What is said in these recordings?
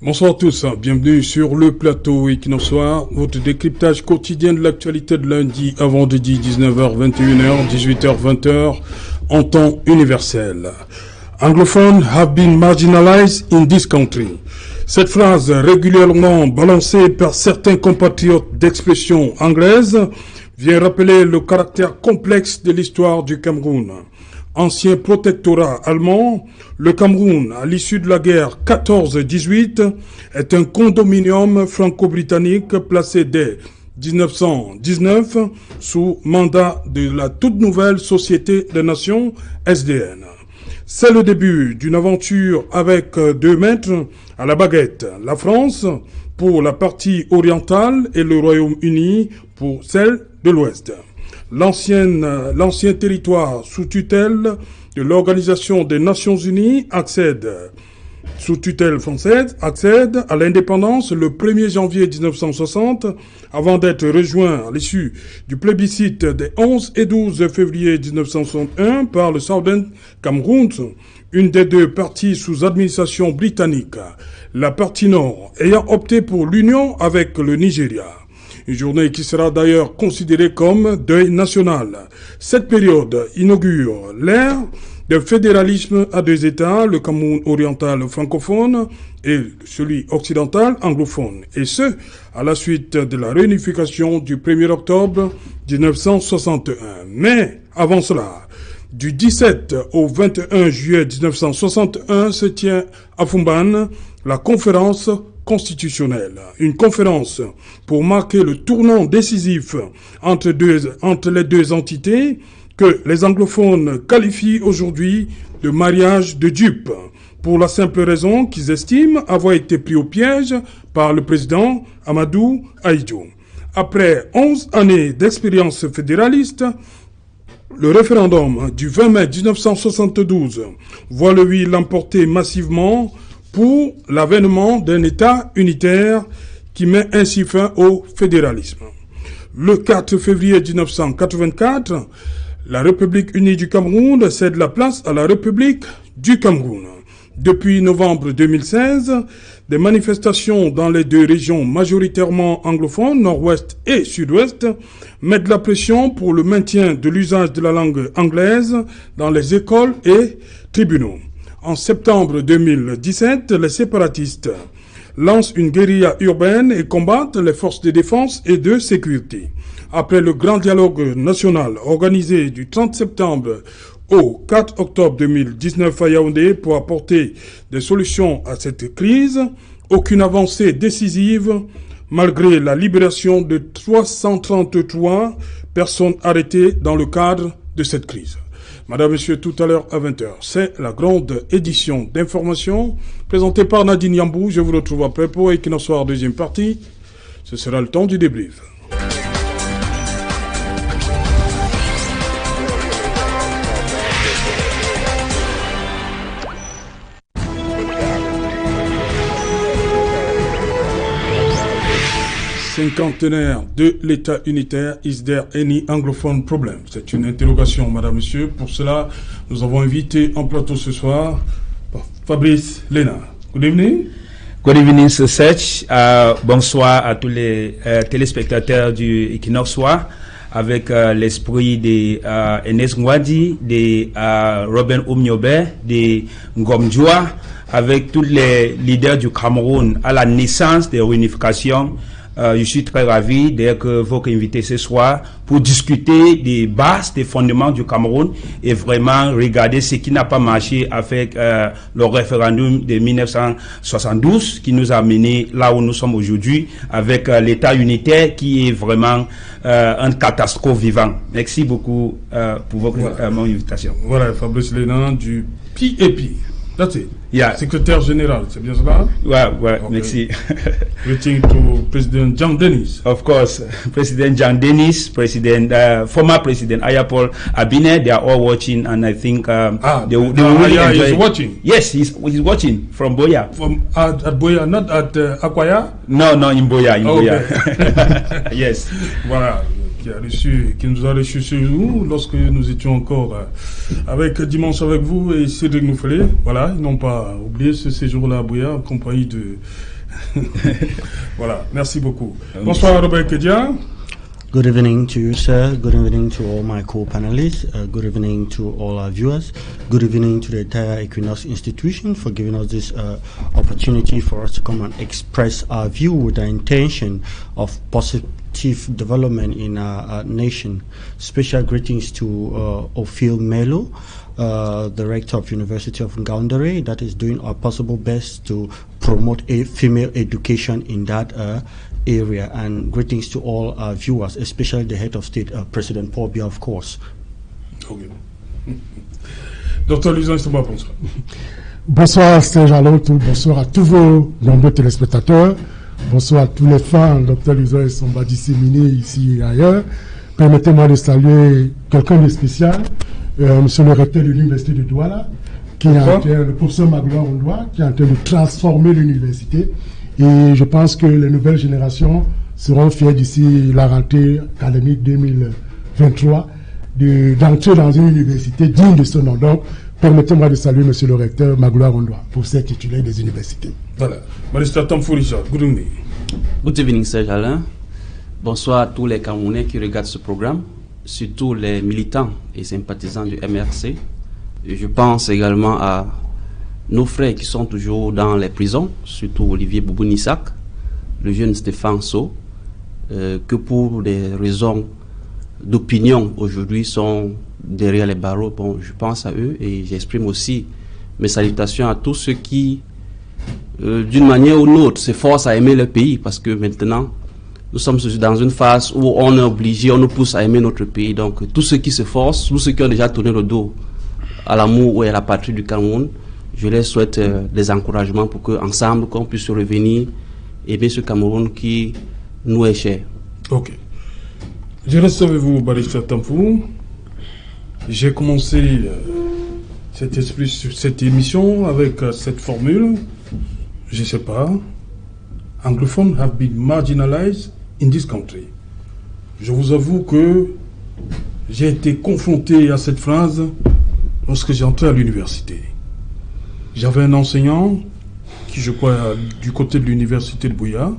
Bonsoir à tous, bienvenue sur le plateau Équinoxe Soir, votre décryptage quotidien de l'actualité de lundi à vendredi 19h, 21h, 18h, 20h en temps universel. Anglophones have been marginalized in this country. Cette phrase régulièrement balancée par certains compatriotes d'expression anglaise vient rappeler le caractère complexe de l'histoire du Cameroun. Ancien protectorat allemand, le Cameroun, à l'issue de la guerre 14-18, est un condominium franco-britannique placé dès 1919 sous mandat de la toute nouvelle Société des Nations SDN. C'est le début d'une aventure avec deux maîtres à la baguette, la France pour la partie orientale et le Royaume-Uni pour celle de l'Ouest. L'ancien territoire sous tutelle de l'Organisation des Nations Unies sous tutelle française, accède à l'indépendance le 1er janvier 1960 avant d'être rejoint à l'issue du plébiscite des 11 et 12 février 1961 par le Southern Cameroun, une des deux parties sous administration britannique, la partie nord ayant opté pour l'union avec le Nigeria. Une journée qui sera d'ailleurs considérée comme deuil national. Cette période inaugure l'ère de fédéralisme à deux États, le Cameroun oriental francophone et celui occidental anglophone, et ce, à la suite de la réunification du 1er octobre 1961. Mais, avant cela, du 17 au 21 juillet 1961 se tient à Fumban la conférence constitutionnelle. Une conférence pour marquer le tournant décisif entre les deux entités que les anglophones qualifient aujourd'hui de mariage de dupes, pour la simple raison qu'ils estiment avoir été pris au piège par le président Amadou Ahidjo. Après 11 années d'expérience fédéraliste, le référendum du 20 mai 1972 voit le oui l'emporter massivement pour l'avènement d'un État unitaire qui met ainsi fin au fédéralisme. Le 4 février 1984, la République unie du Cameroun cède la place à la République du Cameroun. Depuis novembre 2016, des manifestations dans les deux régions majoritairement anglophones, nord-ouest et sud-ouest, mettent la pression pour le maintien de l'usage de la langue anglaise dans les écoles et tribunaux. En septembre 2017, les séparatistes lancent une guérilla urbaine et combattent les forces de défense et de sécurité. Après le grand dialogue national organisé du 30 septembre au 4 octobre 2019 à Yaoundé pour apporter des solutions à cette crise, aucune avancée décisive malgré la libération de 333 personnes arrêtées dans le cadre de cette crise. Madame, Monsieur, tout à l'heure à 20h, c'est la grande édition d'information présentée par Nadine Yambou. Je vous retrouve après pour Équinoxe Soir, deuxième partie. Ce sera le temps du débrief. Cinquantenaire de l'État unitaire, is there any anglophone problem? C'est une interrogation, madame, monsieur. Pour cela, nous avons invité en plateau ce soir Fabrice LENA. Good evening. Good evening, Sir Sech. Bonsoir à tous les téléspectateurs du Équinoxe Soir, avec l'esprit de Enes Ngwadi, de Robin Omniobe, de Ngomdjoua, avec tous les leaders du Cameroun à la naissance des réunifications. Je suis très ravi d'être votre invité ce soir pour discuter des bases, des fondements du Cameroun et vraiment regarder ce qui n'a pas marché avec le référendum de 1972 qui nous a menés là où nous sommes aujourd'hui avec l'État unitaire qui est vraiment une catastrophe vivante. Merci beaucoup pour votre mon invitation. Voilà, Fabrice LENA du PAP. That's it. Yeah. Secrétaire général, c'est bien cela? Ouais, Okay. merci. Greeting to President John Dennis. Of course, President John Dennis, former President Ayapol Abine, they are all watching, and I think they will really enjoy. He's watching. Yes, he's watching from Boya. From at Boya, not at Akwaya? No, in Boya, Okay. Yes. Voilà. Qui nous a reçus chez nous lorsque nous étions encore avec Dimanche avec vous et Cédric Nouffelé. Voilà, ils n'ont pas oublié ce séjour-là à Bouya en compagnie de Voilà, merci beaucoup. Bonsoir Robert KEDIA. Good evening to you, sir. Good evening to all my co-panelists. Good evening to all our viewers. Good evening to the entire Equinoxe institution for giving us this opportunity for us to come and express our view with the intention of positive development in our nation. Special greetings to Ophil Melo, the rector of University of Ngaoundéré, that is doing our possible best to promote a female education in that area, and greetings to all our viewers, especially the head of state, President Paul Biya, of course. Okay. Dr. Louison ESSOMBA, bonsoir. Bonsoir Serge Alotou, bonsoir à tous vos nombreux téléspectateurs, bonsoir à tous les fans, Dr. Louison ESSOMBA disséminés ici et ailleurs. Permettez-moi de saluer quelqu'un de spécial, monsieur le recteur de l'université de Douala, qui est en train, le professeur Magloire Ondoa, qui est en train de transformer l'université. Et je pense que les nouvelles générations seront fiers d'ici la rentrée académique 2023 d'entrer dans une université digne de ce nom. Donc, permettez-moi de saluer monsieur le recteur Magloire Ondoa pour ser titulaire des universités. Voilà. Barrister TAMFU, good evening. Good evening, Serge Alain. Bonsoir à tous les Camerounais qui regardent ce programme, surtout les militants et sympathisants du MRC. Et je pense également à nos frères qui sont toujours dans les prisons, surtout Olivier Boubou-Nissak, le jeune Stéphane So, que pour des raisons d'opinion aujourd'hui sont derrière les barreaux. Bon, je pense à eux et j'exprime aussi mes salutations à tous ceux qui, d'une manière ou d'une autre, s'efforcent à aimer leur pays, parce que maintenant, nous sommes dans une phase où on est obligé, on nous pousse à aimer notre pays. Donc, tous ceux qui s'efforcent, tous ceux qui ont déjà tourné le dos à l'amour et à la patrie du Cameroun, je les souhaite des encouragements pour qu'ensemble, qu'on puisse revenir aimer ce Cameroun qui nous est cher. Ok. Je reste avec vous, Barrister TAMFU. J'ai commencé cette émission avec cette formule. Je ne sais pas. Anglophones have been marginalized in this country. Je vous avoue que j'ai été confronté à cette phrase lorsque j'ai entré à l'université. J'avais un enseignant qui, je crois, du côté de l'université de Bouya,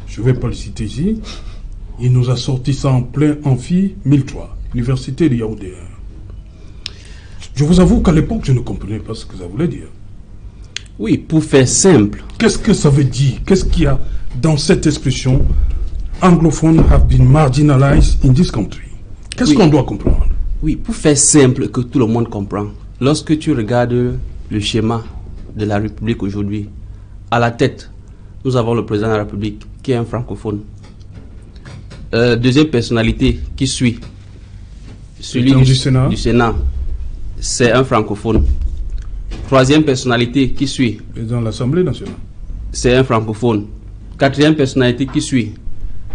je ne vais pas le citer ici, il nous a sorti ça en plein amphi 1003, l'université de Yaoundé. Je vous avoue qu'à l'époque, je ne comprenais pas ce que ça voulait dire. Oui, pour faire simple. Qu'est-ce que ça veut dire? Qu'est-ce qu'il y a dans cette expression anglophones have been marginalized in this country? Qu'est-ce qu'on doit comprendre? Oui, pour faire simple que tout le monde comprend. Lorsque tu regardes le schéma de la République aujourd'hui, à la tête, nous avons le président de la République qui est un francophone. Deuxième personnalité qui suit, celui du Sénat, c'est un francophone. Troisième personnalité qui suit, président de l'Assemblée nationale, c'est un francophone. Quatrième personnalité qui suit,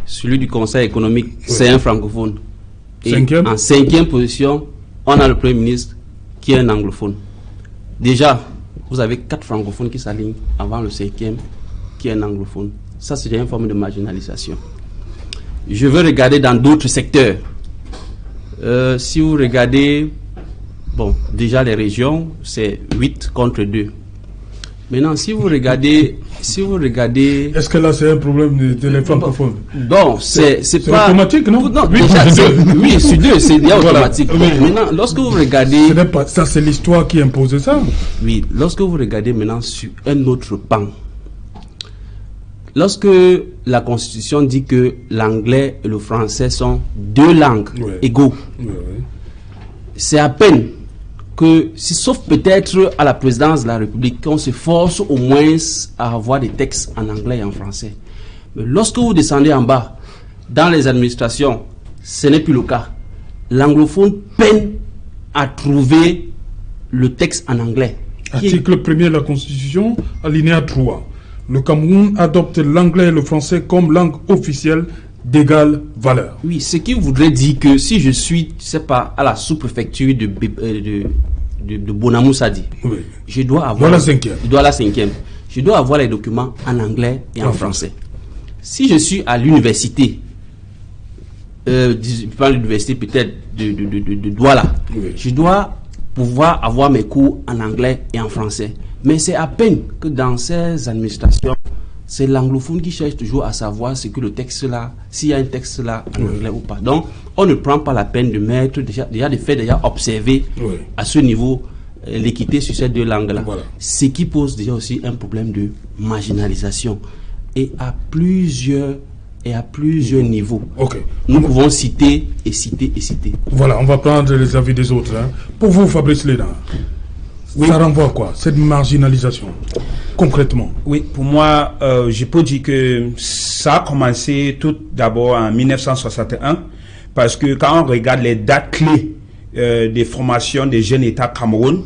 celui du Conseil économique, c'est un francophone. Et en cinquième position, on a le Premier ministre qui est un anglophone. Déjà, vous avez 4 francophones qui s'alignent avant le 5e qui est un anglophone. Ça, c'est une forme de marginalisation. Je veux regarder dans d'autres secteurs. Si vous regardez, bon, déjà les régions, c'est 8 contre 2. Maintenant, si vous regardez... Est-ce que là, c'est un problème de les francophones? Bon, c'est pas... automatique, non? Non, déjà, oui, sur 2, c'est bien automatique. Voilà. Maintenant, lorsque vous regardez... Ça, c'est l'histoire qui impose ça? Oui, lorsque vous regardez maintenant sur un autre pan, lorsque la Constitution dit que l'anglais et le français sont 2 langues égaux, c'est à peine que, sauf peut-être à la présidence de la République, qu'on se force au moins à avoir des textes en anglais et en français. Mais lorsque vous descendez en bas, dans les administrations, ce n'est plus le cas. L'anglophone peine à trouver le texte en anglais. Article 1er de la Constitution, alinéa 3. Le Cameroun adopte l'anglais et le français comme langue officielle d'égale valeur. Oui, ce qui voudrait dire que si je suis, je sais pas, à la sous-préfecture de Bonamoussadi, je dois avoir la 5e. Je dois avoir les documents en anglais et en français. Si je suis à l'université, je parle de l'université peut-être de Douala, je dois pouvoir avoir mes cours en anglais et en français. Mais c'est à peine que dans ces administrations, c'est l'anglophone qui cherche toujours à savoir ce que le texte là, s'il y a un texte là en anglais ou pas. Donc, on ne prend pas la peine de mettre déjà de faire observer à ce niveau l'équité sur ces deux langues là. Voilà. Ce qui pose déjà aussi un problème de marginalisation et à plusieurs niveaux. Nous pouvons citer et citer et citer. Voilà, on va prendre les avis des autres. Hein. Pour vous, Fabrice LENA, ça renvoie à quoi, cette marginalisation, concrètement? Oui, pour moi, je peux dire que ça a commencé tout d'abord en 1961, parce que quand on regarde les dates clés des formations des jeunes États Cameroun,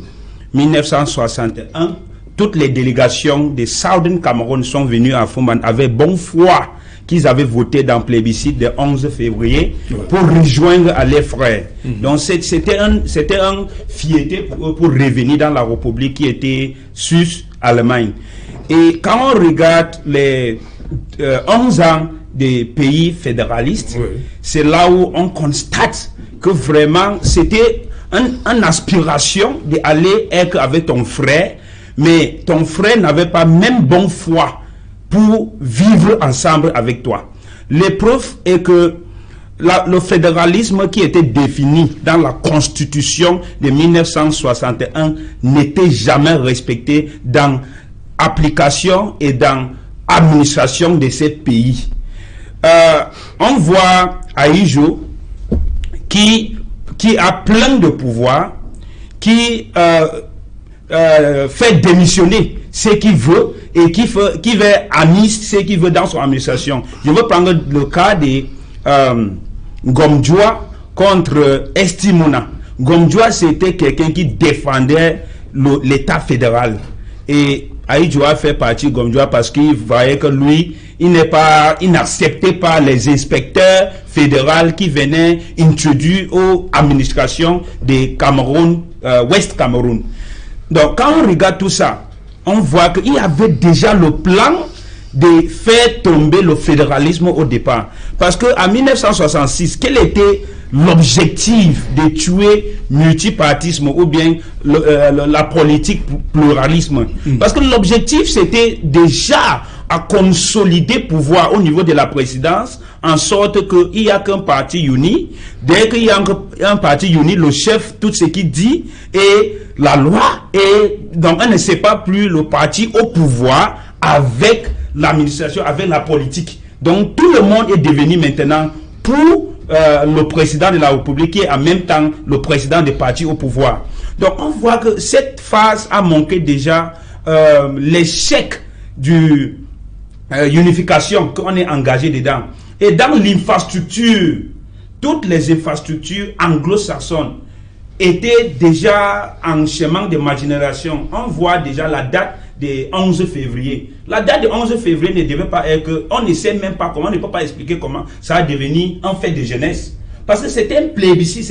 1961, toutes les délégations des Southern Cameroun sont venues à Fumban avec bonne foi qu'ils avaient voté dans le plébiscite le 11 février pour rejoindre à leurs frères. Donc c'était un fierté pour revenir dans la République qui était Suisse-Allemagne. Et quand on regarde les 11 ans des pays fédéralistes, c'est là où on constate que vraiment c'était une aspiration d'aller être avec ton frère, mais ton frère n'avait pas même bonne foi pour vivre ensemble avec toi. L'épreuve est que le fédéralisme qui était défini dans la Constitution de 1961 n'était jamais respecté dans l'application et dans l'administration de ces pays. On voit Aïjo qui a plein de pouvoir, qui fait démissionner ce qu'il veut et qui veut administrer ce qu'il veut dans son administration. Je veux prendre le cas de Gomdjoua contre Estimona. Gomdjoua, c'était quelqu'un qui défendait l'État fédéral. Et Aïdjoua fait partie de Gomdjoua parce qu'il voyait que lui, il n'acceptait pas les inspecteurs fédéraux qui venaient introduire aux administrations des Cameroun, Ouest Cameroun. Donc, quand on regarde tout ça, on voit qu'il y avait déjà le plan de faire tomber le fédéralisme au départ. Parce qu'en 1966, quel était l'objectif de tuer le multipartisme ou bien la politique pluralisme? Parce que l'objectif, c'était déjà à consolider le pouvoir au niveau de la présidence, en sorte qu'il n'y a qu'un parti uni. Dès qu'il y a un parti uni, le chef, tout ce qu'il dit, et la loi, et donc on ne sait pas plus le parti au pouvoir avec l'administration, avec la politique. Donc tout le monde est devenu maintenant pour le président de la République qui est en même temps le président des partis au pouvoir. Donc on voit que cette phase a manqué déjà l'échec du unification qu'on est engagé dedans. Et dans l'infrastructure, toutes les infrastructures anglo-saxonnes étaient déjà en chemin de marginalisation. On voit déjà la date du 11 février. La date du 11 février ne devait pas être, on ne sait même pas comment, on ne peut pas expliquer comment ça a devenu un fait de jeunesse. Parce que c'était un plébiscite,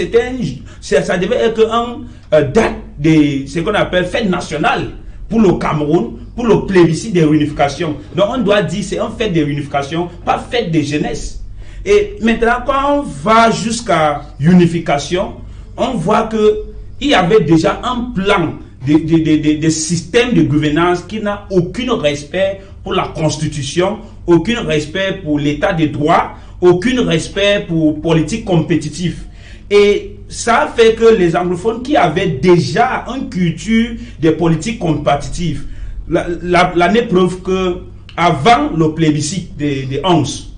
ça devait être un date de ce qu'on appelle fête nationale pour le Cameroun, pour le plébiscite de réunification. Donc on doit dire c'est un fait de réunification, pas fête de jeunesse. Et maintenant, quand on va jusqu'à unification, on voit qu'il y avait déjà un plan de système de gouvernance qui n'a aucun respect pour la Constitution, aucun respect pour l'état de droit, aucun respect pour politique compétitive. Et ça fait que les anglophones qui avaient déjà une culture de politique compétitive, l'année prouve que avant le plébiscite de 11,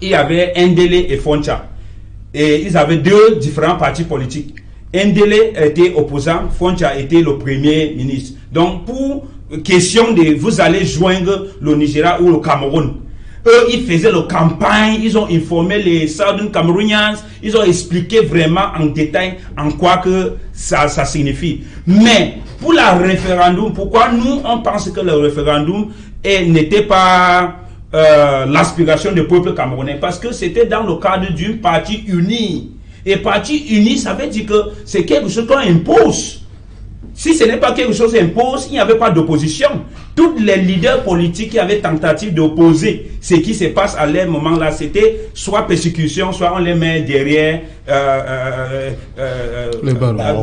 il y avait Ndélé et Foncha. Et ils avaient deux différents partis politiques. Ndélé était opposant, Foncha était le premier ministre. Donc, pour question de vous allez joindre le Nigeria ou le Cameroun, eux, ils faisaient la campagne, ils ont informé les Southern Cameroonians, ils ont expliqué vraiment en détail en quoi que ça signifie. Mais pour le référendum, pourquoi nous, on pense que le référendum n'était pas l'aspiration du peuple camerounais? Parce que c'était dans le cadre d'une partie unie. Et parti uni, ça veut dire que c'est quelque chose qu'on impose. Si ce n'est pas quelque chose qu'on impose, il n'y avait pas d'opposition. tous les leaders politiques qui avaient tentative d'opposer ce qui se passe à leur moment-là, c'était soit persécution, soit on les met derrière le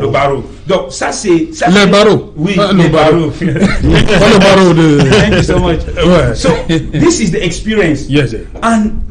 barreau. Donc ça c'est... Les barreaux. Oui, les barreaux. Pas le barreau de... Thank you so much. So this is the experience. Yes. And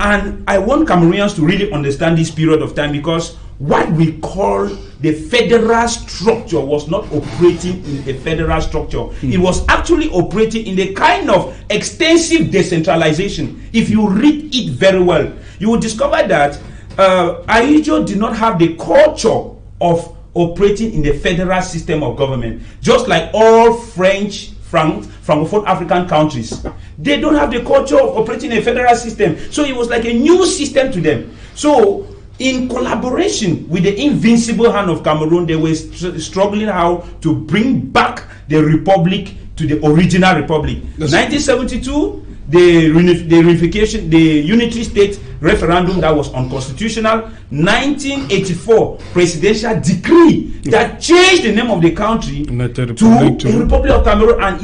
I want Cameroonians to really understand this period of time, because what we call the federal structure was not operating in a federal structure. It was actually operating in a kind of extensive decentralization. If you read it very well, you will discover that Ahidjo did not have the culture of operating in the federal system of government, just like all Francophone African countries. They don't have the culture of operating in a federal system. So it was like a new system to them. So in collaboration with the invincible hand of Cameroon, they were struggling how to bring back the republic to the original republic. 1972, the reunification, the unitary state referendum that was unconstitutional. 1984, presidential decree that changed the name of the country to a Republic of Cameroon, and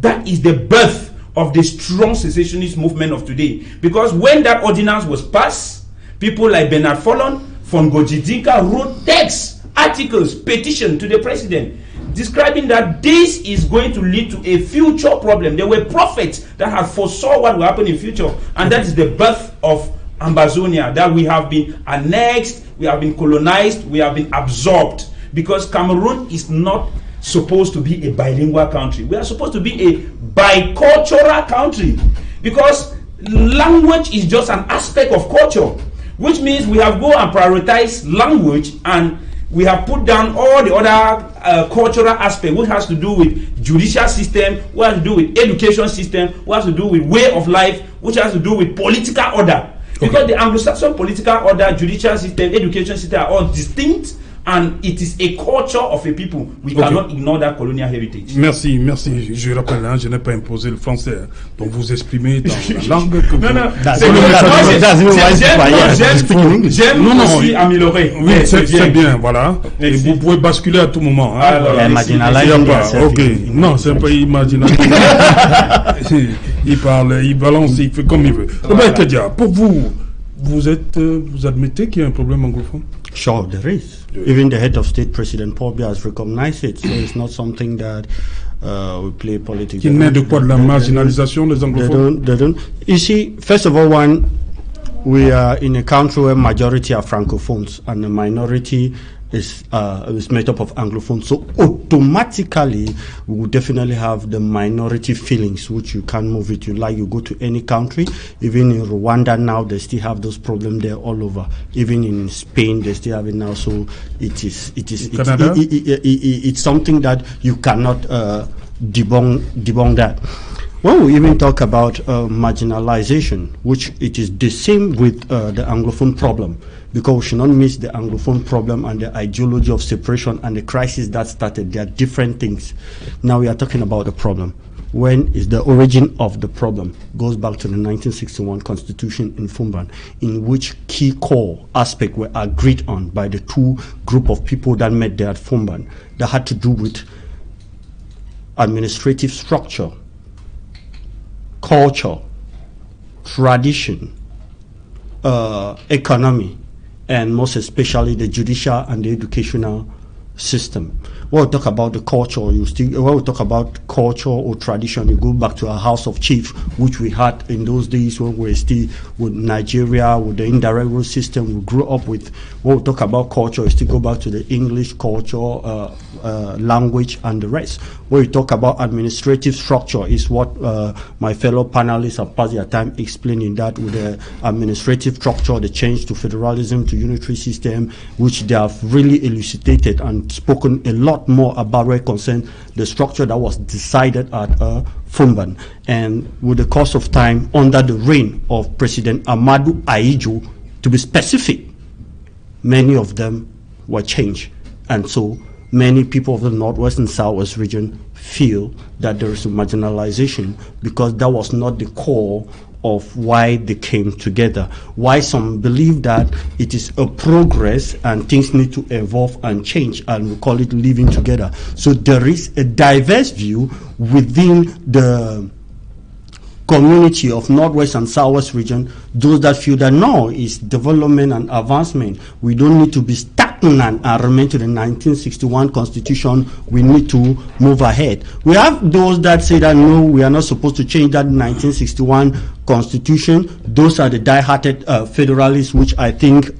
that is the birth of the strong secessionist movement of today. Because when that ordinance was passed, people like Bernard Fallon, Fongoji Dinka wrote texts, articles, petition to the president, describing that this is going to lead to a future problem. There were prophets that had foresaw what will happen in future, and that is the birth of Ambazonia, that we have been annexed, we have been colonized, we have been absorbed, because Cameroon is not supposed to be a bilingual country. We are supposed to be a bicultural country, because language is just an aspect of culture, which means we have go and prioritize language, and we have put down all the other cultural aspects, which has to do with judicial system, which has to do with education system, which has to do with way of life, which has to do with political order. Because the Anglo-Saxon political order, judicial system, education system are all distinct, and it is a culture of a people. We cannot ignore that colonial heritage. Merci. Je rappelle, je n'ai pas imposé le français. Donc vous exprimez dans la langue que j'aime aussi améliorer. Oui, c'est bien, voilà. Et vous pouvez basculer à tout moment. Non, c'est pas imaginaire. Il parle, il balance, il fait comme il veut. Robert KEDIA, pour vous admettez qu'il y a un problème anglophone? Sure, there is. Even the head of state, President Paul Biya, has recognized it. So it's not something that we play politics. Qui naît de quoi? De la marginalisation des anglophones? They don't. You see, first of all, we are in a country where majority are francophones and the minority is made up of anglophones. So automatically, we will definitely have the minority feelings, which you can't move it. You go to any country, even in Rwanda now, they still have those problems there all over. Even in Spain, they still have it now. So it's something that you cannot debunk that. When we even talk about marginalization, which it is the same with the Anglophone problem, because we should not miss the Anglophone problem and the ideology of separation and the crisis that started. They are different things. Now we are talking about the problem. When is the origin of the problem? Goes back to the 1961 Constitution in Fumban, in which key core aspects were agreed on by the two group of people that met there at Fumban, that had to do with administrative structure, culture, tradition, economy, and most especially the judicial and the educational system. When we talk about the culture, when we talk about culture or tradition, you go back to a house of chief, which we had in those days when we were still with Nigeria, with the indirect rule system we grew up with. When we talk about culture, we still go back to the English culture, language, and the rest. When we talk about administrative structure, is what my fellow panelists have passed their time explaining, that with the administrative structure, the change to federalism, to unitary system, which they have really elucidated and spoken a lot more about where concerned the structure that was decided at Fumban. And with the course of time, under the reign of President Amadou Ahidjo, to be specific, many of them were changed. And so many people of the Northwest and Southwest region feel that there is a marginalization, because that was not the core of why they came together, why some believe that it is a progress and things need to evolve and change, and we call it living together. So there is a diverse view within the community of Northwest and Southwest region, those that feel that no, it's development and advancement. We don't need to be stagnant and remain to the 1961 Constitution. We need to move ahead. We have those that say that no, we are not supposed to change that 1961 Constitution. Those are the die-hearted federalists, which I think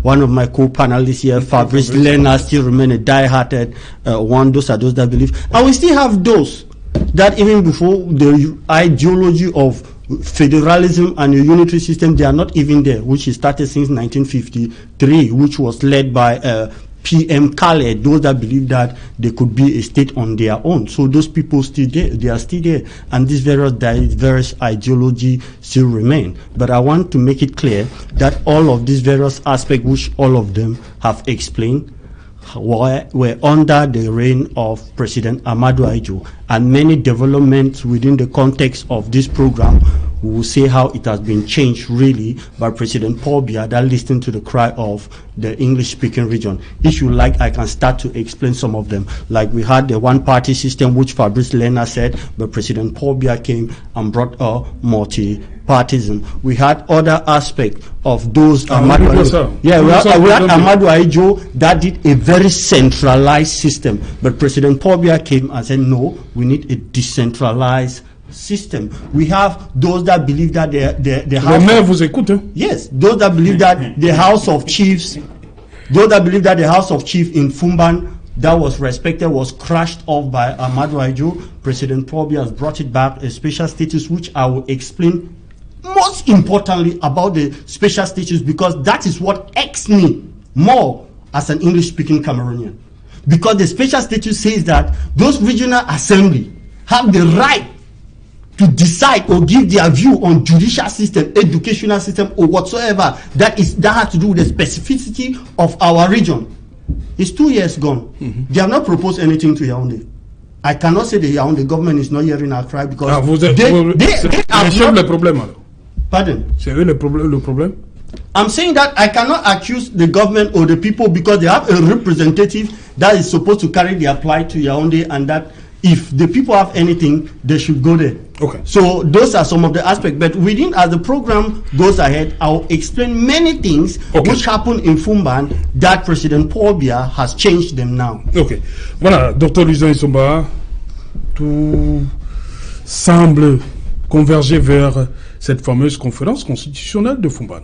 one of my co-panelists here, Fabrice LENA, still remain a die-hearted one. Those are those that believe. And we still have those that even before the ideology of federalism and a unitary system, they are not even there, which is started since 1953, which was led by PM Khaled, those that believe that they could be a state on their own. So those people still there, they are still there, and these various ideology still remain. But I want to make it clear that all of these various aspects, which all of them have explained, were under the reign of President Ahmadou Ahidjo, and many developments within the context of this program, we will say how it has been changed really by President Paul Biya, that listened to the cry of the English-speaking region. If you like, I can start to explain some of them. Like we had the one-party system, which Fabrice LENA said, but President Paul Biya came and brought a multi-partism. We had other aspects of those Ahmadou Ahidjo that did a very centralized system, but President Paul Biya came and said, no, we need a decentralized system. We have those that believe that the House of, yes, those that believe that the House of Chiefs, those that believe that the House of Chiefs in Fumban that was respected was crashed off by Ahmadou Ahidjo. President Paul Biya has brought it back, a special status, which I will explain most importantly about the special status, because that is what irks me more as an English-speaking Cameroonian. Because the special status says that those regional assembly have the right to decide or give their view on judicial system, educational system, or whatsoever that has to do with the specificity of our region. It's 2 years gone. They have not proposed anything to Yaoundé. I cannot say the Yaoundé government is not hearing our cry, because le problème. Pardon? C'est eux le problème? I'm saying that I cannot accuse the government or the people, because they have a representative that is supposed to carry their plight to Yaoundé, and that if the people have anything, they should go there. Okay. So those are some of the aspects. But within, as the program goes ahead, I'll explain many things which happened in Fumban that President Paul Biya has changed them now. Ok. Voilà, Dr. Louison ESSOMBA, tout semble converger vers cette fameuse conférence constitutionnelle de Fumban,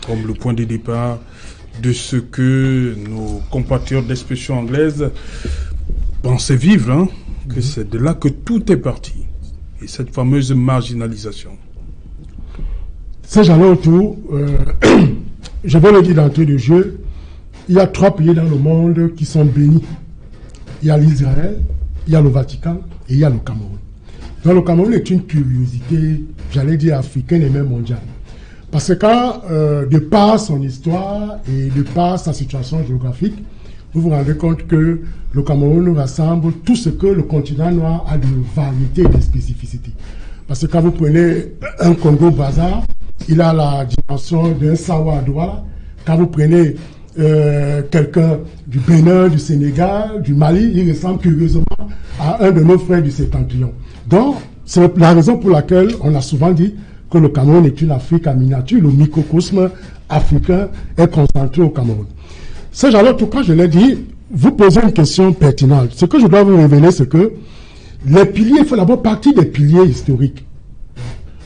comme le point de départ de ce que nos compatriotes d'expression anglaise pensaient vivre, hein, que c'est de là que tout est parti. Et cette fameuse marginalisation. C'est jamais autour. Je vais le dire d'entrée de jeu. Il y a 3 pays dans le monde qui sont bénis. Il y a l'Israël, il y a le Vatican et il y a le Cameroun. Donc le Cameroun est une curiosité, j'allais dire africaine et même mondiale. Parce que de par son histoire et de par sa situation géographique, vous vous rendez compte que le Cameroun rassemble tout ce que le continent noir a de variété et de spécificité. Parce que quand vous prenez un Congo-Brazza, il a la dimension d'un Soir Du Mardi. Quand vous prenez quelqu'un du Bénin, du Sénégal, du Mali, il ressemble curieusement à un de nos frères du Cinquantenaire. Donc, c'est la raison pour laquelle on a souvent dit que le Cameroun est une Afrique en miniature. Le microcosme africain est concentré au Cameroun. C'est alors tout, quand je l'ai dit, vous posez une question pertinente. Ce que je dois vous révéler, c'est que les piliers font d'abord partie des piliers historiques.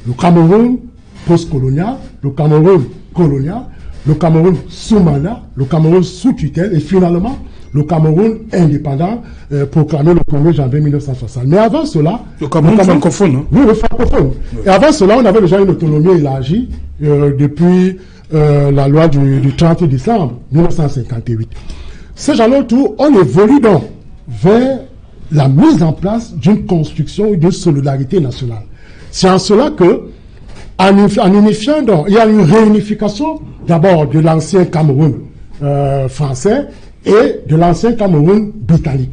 Le Cameroun post-colonial, le Cameroun colonial, le Cameroun sous mandat, le Cameroun sous tutelle et finalement le Cameroun indépendant proclamé le 1er janvier 1960. Mais avant cela... Le Cameroun francophone. Hein? Oui, le francophone. Et avant cela, on avait déjà une autonomie élargie depuis la loi du 30 décembre 1958. Ce genre tout, on évolue donc vers la mise en place d'une construction et d'une solidarité nationale. C'est en cela que, en unifiant donc, il y a une réunification d'abord de l'ancien Cameroun français et de l'ancien Cameroun britannique.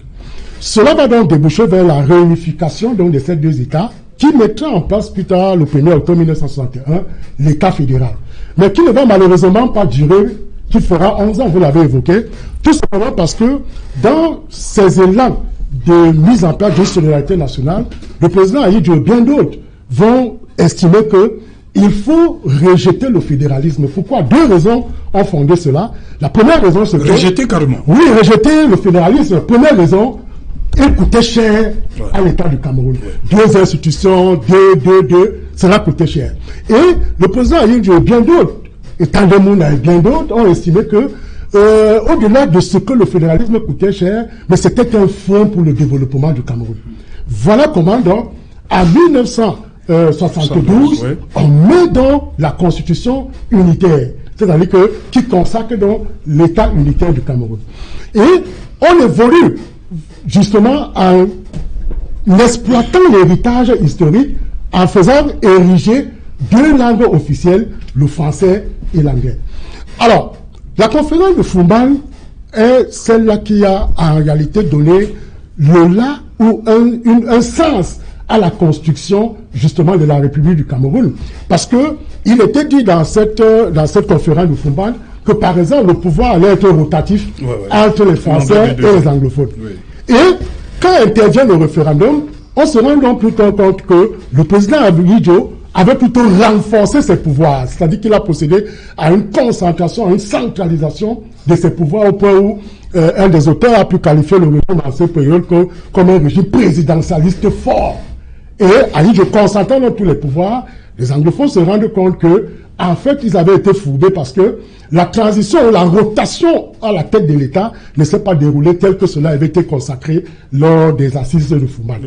Cela va donc déboucher vers la réunification donc, de ces deux États qui mettra en place plus tard, le 1er octobre 1961, l'État fédéral. Mais qui ne va malheureusement pas durer, qui fera 11 ans, vous l'avez évoqué, tout simplement parce que dans ces élans de mise en place d'une solidarité nationale, le président Aïdjo et bien d'autres vont estimer qu'il faut rejeter le fédéralisme. Pourquoi? 2 raisons ont fondé cela. La première raison, c'est que... Rejeter carrément. Oui, rejeter le fédéralisme. La première raison, il coûtait cher à l'État du Cameroun. 2 institutions, cela coûtait cher. Et le président Aïdjo et bien d'autres, et Tandemouna et bien d'autres, ont estimé que au-delà de ce que le fédéralisme coûtait cher, mais c'était un fonds pour le développement du Cameroun. Voilà comment, donc, en 1972, on met dans la constitution unitaire, c'est-à-dire qui consacre donc l'État unitaire du Cameroun. Et on évolue justement en exploitant l'héritage historique, en faisant ériger 2 langues officielles, le français et l'anglais. Alors, la conférence de Fumban est celle-là qui a en réalité donné le là ou un sens à la construction justement de la République du Cameroun. Parce que il était dit dans cette conférence de Fumban que par exemple le pouvoir allait être rotatif entre les Français et les anglophones. Et quand intervient le référendum, on se rend donc plutôt compte que le président Aïdjo avait plutôt renforcé ses pouvoirs, c'est-à-dire qu'il a procédé à une concentration, à une centralisation de ses pouvoirs au point où un des auteurs a pu qualifier le régime dans cette période comme un régime présidentialiste fort. Et Aïdjo concentrant dans tous les pouvoirs, les anglophones se rendent compte que en fait, ils avaient été fourbés parce que la transition ou la rotation à la tête de l'État ne s'est pas déroulée tel que cela avait été consacré lors des assises de Fumban.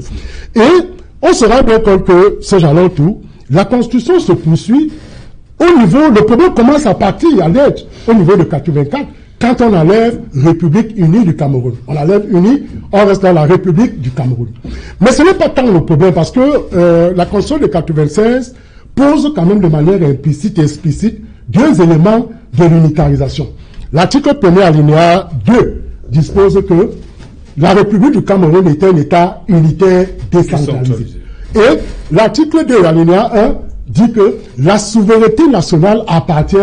Et on se rend bien compte que ce genre tout, la Constitution se poursuit au niveau, le problème commence à partir à l'être au niveau de 84, quand on enlève République unie du Cameroun. On enlève unie, on reste dans la République du Cameroun. Mais ce n'est pas tant le problème parce que la Constitution de 96 pose quand même de manière implicite et explicite 2 éléments de l'unitarisation. L'article 1er alinéa 2 dispose que la République du Cameroun est un État unitaire décentralisé. Et l'article 2 alinéa 1 dit que la souveraineté nationale appartient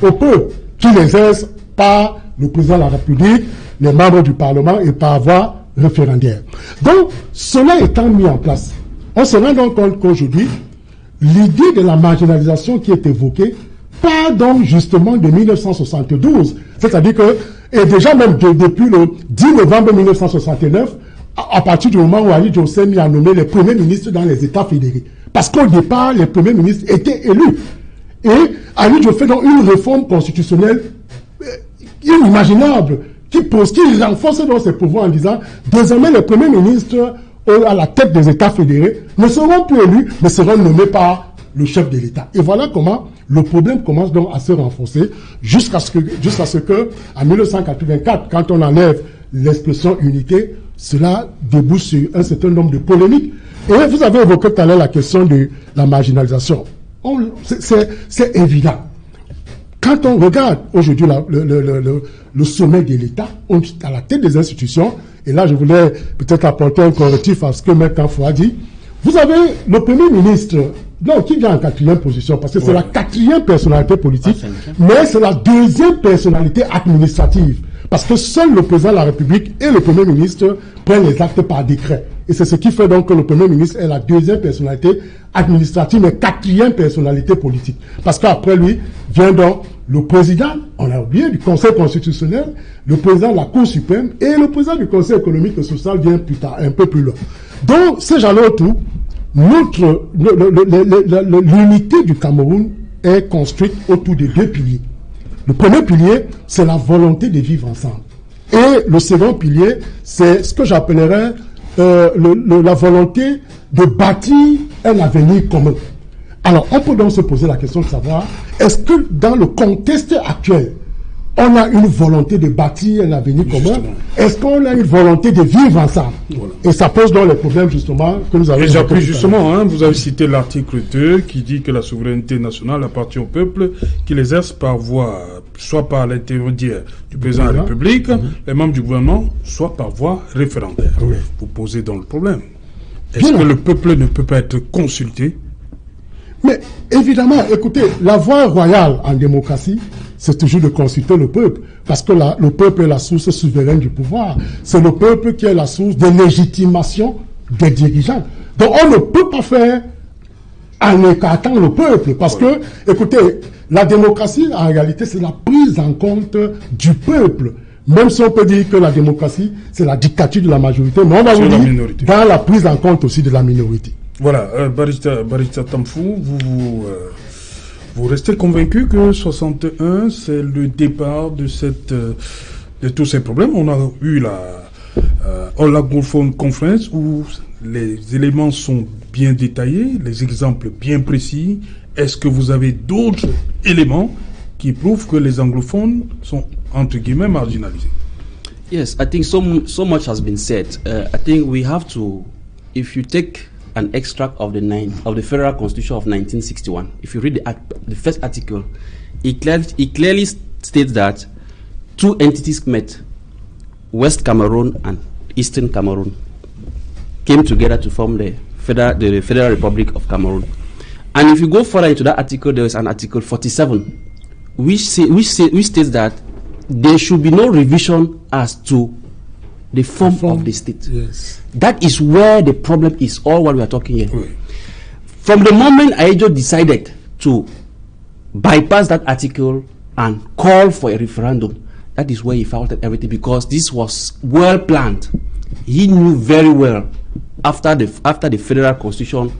au peuple, qui l'exerce par le président de la République, les membres du Parlement et par voie référendaire. Donc, cela étant mis en place, on se rend donc compte qu'aujourd'hui, l'idée de la marginalisation qui est évoquée part donc justement de 1972. C'est-à-dire que, et déjà même depuis le 10 novembre 1969, à partir du moment où Aïdjo s'est mis à nommer les premiers ministres dans les États fédérés. Parce qu'au départ, les premiers ministres étaient élus. Et Aïdjo fait donc une réforme constitutionnelle inimaginable qui renforce donc ses pouvoirs en disant désormais les premiers ministres à la tête des États fédérés ne seront plus élus, mais seront nommés par le chef de l'État. Et voilà comment le problème commence donc à se renforcer jusqu'à ce que, en 1984, quand on enlève l'expression unité, cela débouche sur un certain nombre de polémiques. Et vous avez évoqué tout à l'heure la question de la marginalisation. C'est évident. Quand on regarde aujourd'hui le sommet de l'État, on est à la tête des institutions, et là je voulais peut-être apporter un correctif à ce que M. Kanfou a dit. Vous avez le Premier ministre, donc, qui vient en 4e position, parce que c'est la 4e personnalité politique, mais c'est la 2e personnalité administrative. Parce que seul le président de la République et le Premier ministre prennent les actes par décret. Et c'est ce qui fait donc que le Premier ministre est la 2e personnalité administrative, mais 4e personnalité politique. Parce qu'après lui vient donc le président, on a oublié, du Conseil constitutionnel, le président de la Cour suprême et le président du Conseil économique et social vient plus tard, un peu plus loin. Donc, ces gens-là autour, l'unité du Cameroun est construite autour de 2 piliers. Le premier pilier, c'est la volonté de vivre ensemble. Et le second pilier, c'est ce que j'appellerais la volonté de bâtir un avenir commun. Alors, on peut donc se poser la question de savoir, est-ce que dans le contexte actuel, on a une volonté de bâtir un avenir commun? Est-ce qu'on a une volonté de vivre ensemble? Voilà. Et ça pose donc les problèmes justement que nous avons. Et j'appuie justement, vous avez cité l'article 2 qui dit que la souveraineté nationale appartient au peuple qui l'exerce par voie, soit par l'intermédiaire du président de la République, les membres du gouvernement, soit par voie référendaire. Oui. Vous posez donc le problème. Est-ce que le peuple ne peut pas être consulté? Mais évidemment, écoutez, la voie royale en démocratie, c'est toujours de consulter le peuple, parce que le peuple est la source souveraine du pouvoir. C'est le peuple qui est la source de légitimation des dirigeants. Donc on ne peut pas faire en écartant le peuple, parce que, écoutez, la démocratie, en réalité, c'est la prise en compte du peuple. Même si on peut dire que la démocratie, c'est la dictature de la majorité, mais on va vous dire dans la prise en compte aussi de la minorité. Voilà, Barrister TAMFU, vous restez convaincu que 61, c'est le départ de tous ces problèmes. On a eu la anglophone conference où les éléments sont bien détaillés, les exemples bien précis. Est-ce que vous avez d'autres éléments qui prouvent que les anglophones sont, entre guillemets, marginalisés? Yes, I think so much has been said. I think we have to, if you take an extract of the Federal Constitution of 1961, if you read the first article, it clearly states that two entities met, West Cameroon and Eastern Cameroon, came together to form the Federal Republic of Cameroon. And if you go further into that article, there is an article 47, which states that there should be no revision as to the form of the state. Yes. That is where the problem is, all what we are talking here. Oui. From the moment Aidjo decided to bypass that article and call for a referendum, that is where he faulted everything, because this was well planned. He knew very well after the Federal Constitution,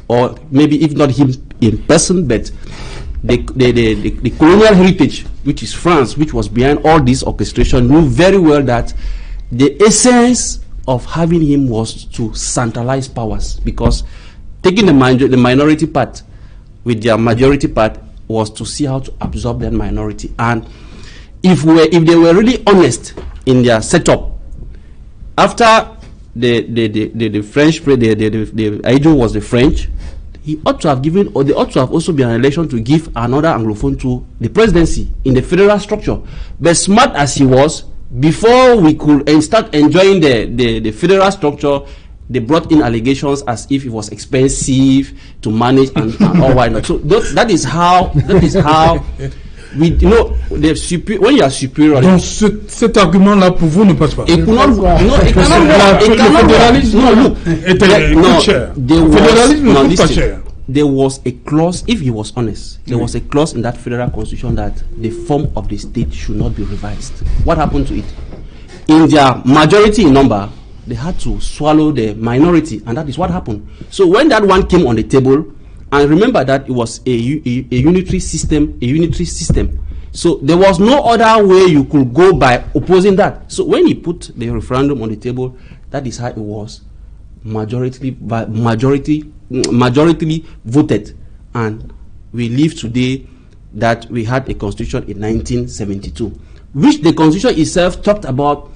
or maybe if not him in person, but the colonial heritage, which is France, which was behind all this orchestration, knew very well that the essence of having him was to centralize powers, because taking the minority part with their majority part was to see how to absorb that minority. And if they were really honest in their setup, after the French, the Aidjo was the French, he ought to have given, or they ought to have also been an election to give another anglophone to the presidency in the federal structure. But smart as he was, before we could start enjoying the federal structure, they brought in allegations as if it was expensive to manage and all why not. So that is how we, you know, when you are superior. Donc cet argument-là pour vous ne passe pas. It cannot work. There was a clause, if he was honest, there was a clause in that federal constitution that the form of the state should not be revised. What happened to it? In their majority in number, they had to swallow the minority, and that is what happened. So when that one came on the table, and remember that it was a unitary system. So there was no other way you could go by opposing that. So when he put the referendum on the table, that is how it was majority voted, and we live today that we had a constitution in 1972, which the constitution itself talked about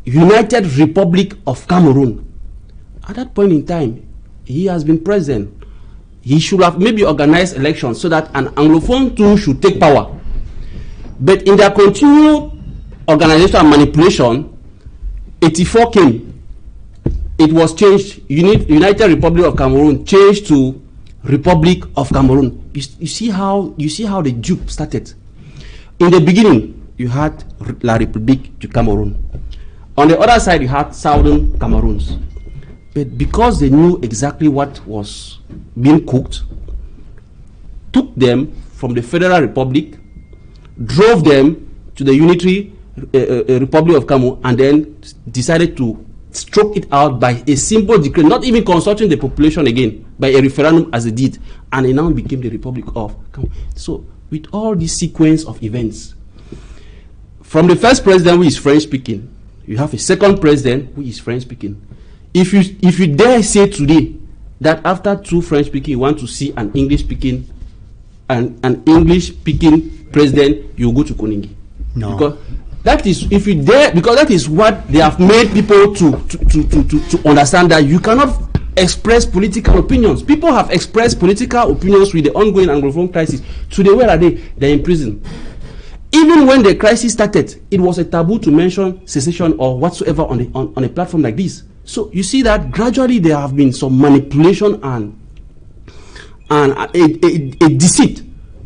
United Republic of Cameroon. At that point in time, he has been president. He should have maybe organized elections so that an anglophone too should take power. But in their continued organization and manipulation, 84 came. It was changed. United Republic of Cameroon changed to Republic of Cameroon. You see how the dupe started. In the beginning, you had La République du Cameroun. On the other side, you had Southern Cameroons. But because they knew exactly what was being cooked, took them from the Federal Republic, drove them to the Unitary Republic of Cameroon, and then decided to stroke it out by a simple decree, not even consulting the population again, by a referendum as they did, and it now became the Republic of Cameroon. So with all this sequence of events, from the first president who is French speaking, you have a second president who is French speaking. If you dare say today that after two French speaking you want to see an English speaking president, you go to Koningi. No. Because that is, if you dare, because that is what they have made people to understand, that you cannot express political opinions. People have expressed political opinions with the ongoing Anglophone crisis. Today, where are they? They're in prison. Even when the crisis started, it was a taboo to mention secession or whatsoever on a platform like this. So you see that gradually there have been some manipulation and a deceit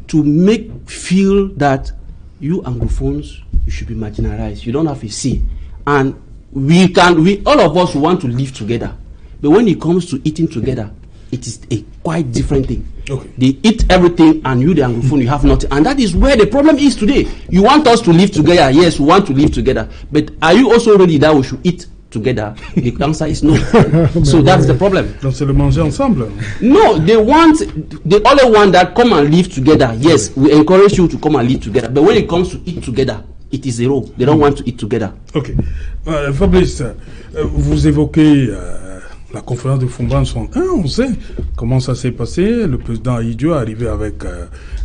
to make feel that you Anglophones, you should be marginalized. You don't have a say. And we all of us want to live together. But when it comes to eating together, it is a quite different thing. Okay. They eat everything, and you, the Anglophone, you have nothing. And that is where the problem is today. You want us to live together. Yes, we want to live together. But are you also ready that we should eat together? The answer is no. So that's the problem. Donc c'est le manger ensemble. No, they only want that come and live together. Yes, we encourage you to come and live together. But when it comes to eat together, it is zero. They don't want to eat together. Ok. Fabrice, vous évoquez la conférence de Fumba en 61. On sait comment ça s'est passé. Le président Ahidjo est arrivé avec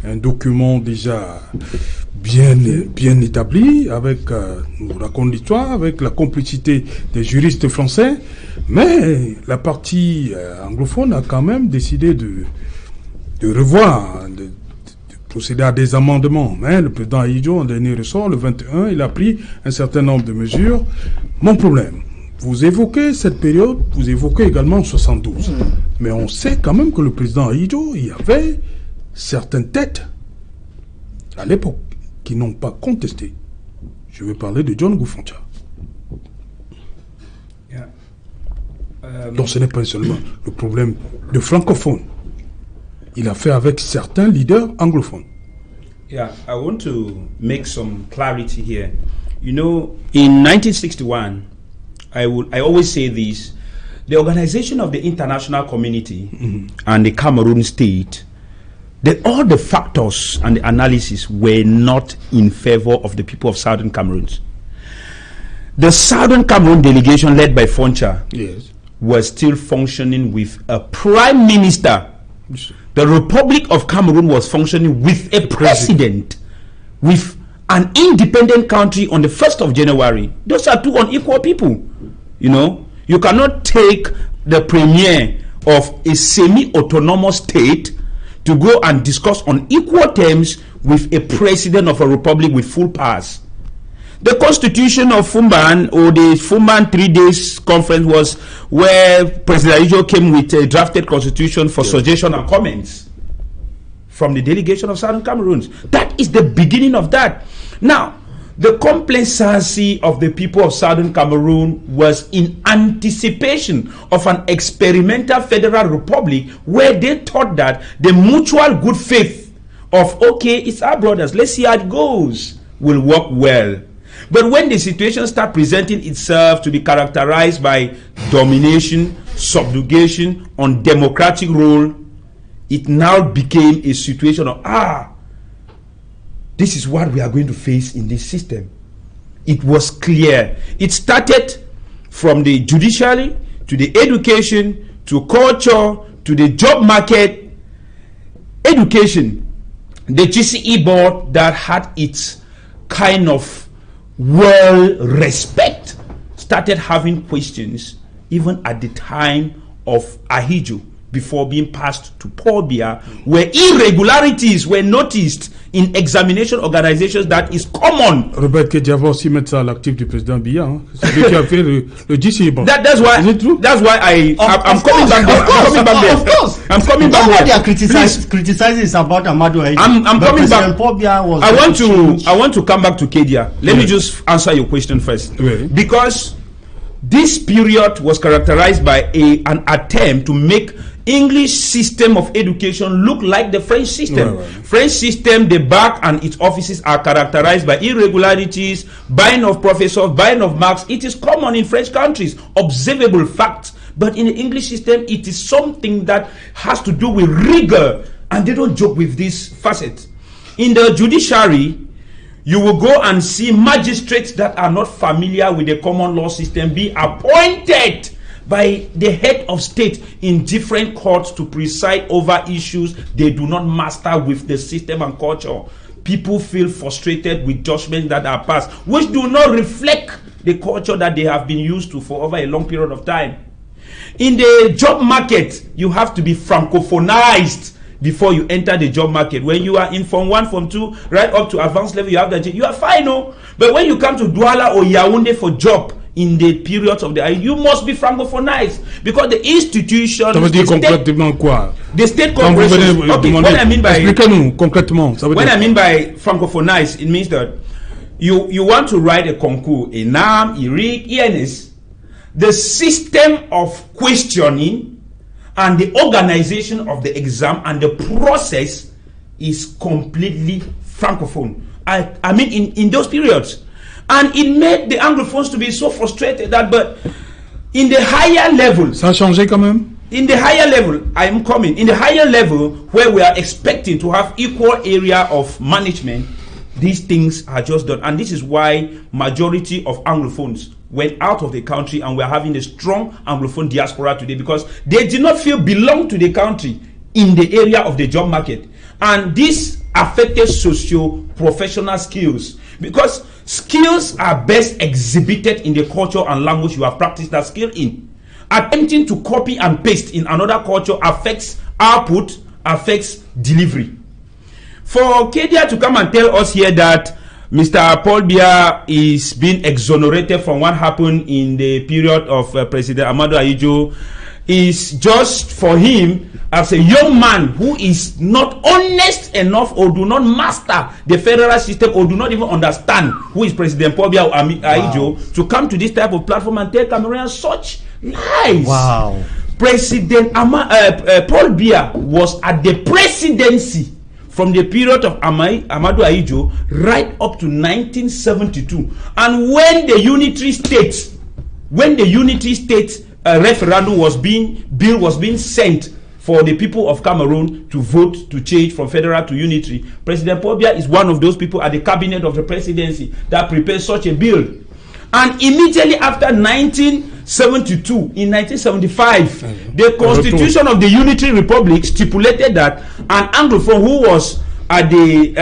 un document déjà bien établi, avec, nous raconte l'histoire, avec la complicité des juristes français. Mais la partie anglophone a quand même décidé de revoir, de procéder à des amendements. Mais le président Ahidjo, en dernier ressort, le 21, il a pris un certain nombre de mesures. Mon problème, vous évoquez cette période, vous évoquez également 72. Mais on sait quand même que le président Ahidjo, il y avait certaines têtes à l'époque qui n'ont pas contesté. Je vais parler de John Goufontia. Donc ce n'est pas seulement le problème de francophone. Il a fait avec certains leaders anglophones. Yeah, I want to make some clarity here. You know, in 1961, I always say this, the organization of the international community and the Cameroon state, all the factors and the analysis were not in favor of the people of Southern Cameroon. The Southern Cameroon delegation led by Foncha was still functioning with a prime minister. The Republic of Cameroon was functioning with a president, with an independent country on the 1st of January. Those are two unequal people. You know, you cannot take the premier of a semi-autonomous state to go and discuss on equal terms with a president of a republic with full powers. The constitution of Fumban, or the Fumban 3 days conference, was where President Ahidjo came with a drafted constitution for suggestion and comments from the delegation of Southern Cameroon. That is the beginning of that. Now, the complacency of the people of Southern Cameroon was in anticipation of an experimental federal republic where they thought that the mutual good faith of, okay, it's our brothers, let's see how it goes, will work well. But when the situation starts presenting itself to be characterized by domination, subjugation, undemocratic rule, it now became a situation of, this is what we are going to face in this system. It was clear. It started from the judiciary to the education to culture to the job market. Education, the GCE board that had its kind of respect started having questions even at the time of Ahidjo, before being passed to Paul Biya, where irregularities were noticed in examination organizations that is common. Robert KEDIA va aussi mettre ça à l'actif du président Biya. Hein. C'est lui qui a fait le GCE. That's why. That's why I'm coming back there. Of course. I'm coming back there. What they are criticizing is about Amadou Ahidjo. I'm coming back. Paul Biya was I want to come back to KEDIA. Let me just answer your question first, because this period was characterized by an attempt to make English system of education look like the French system. French system, the back and its offices are characterized by irregularities, buying of professors, buying of marks. It is common in French countries, observable facts. But in the English system, it is something that has to do with rigor, and they don't joke with this facet. In the judiciary, you will go and see magistrates that are not familiar with the common law system be appointed by the head of state in different courts to preside over issues they do not master with the system and culture. People feel frustrated with judgments that are passed, which do not reflect the culture that they have been used to for over a long period of time. In the job market, you have to be francophonized before you enter the job market. When you are in Form 1, Form 2, right up to advanced level, you have that. You are fine, no? But when you come to Douala or Yaoundé for job, in the periods of the you must be francophonized because the institution. Ça veut dire concrètement quoi? The state corporations. Okay, what I mean by expliquez-nous concrètement. Ça veut what dire. I mean by francophonized, it means that you want to write a concours, a NAM, IRIC, ENS. The system of questioning and the organization of the exam and the process is completely francophone. I mean in those periods. And it made the anglophones to be so frustrated that, but in the higher level, ça a changé quand même. In the higher level, in the higher level where we are expecting to have equal area of management, these things are just done. And this is why majority of anglophones went out of the country, and we're having a strong anglophone diaspora today because they did not feel belong to the country in the area of the job market. And this affected socio-professional skills because skills are best exhibited in the culture and language you have practiced that skill in. Attempting to copy and paste in another culture affects output, affects delivery. For KEDIA to come and tell us here that Mr. Paul Biya is being exonerated from what happened in the period of President Amadou Ahidjo is just for him as a young man who is not honest enough or do not master the federal system or do not even understand who is President Paul Biya Ahidjo to come to this type of platform and tell Cameroonians such lies. Wow. President Paul Biya was at the presidency from the period of Amadou Ahidjo right up to 1972, and when the unitary states, referendum was being sent for the people of Cameroon to vote to change from federal to unitary, President Paul Biya is one of those people at the cabinet of the presidency that prepared such a bill. And immediately after 1972, in 1975, the Constitution of the Unitary Republic stipulated that an Anglophone who was at the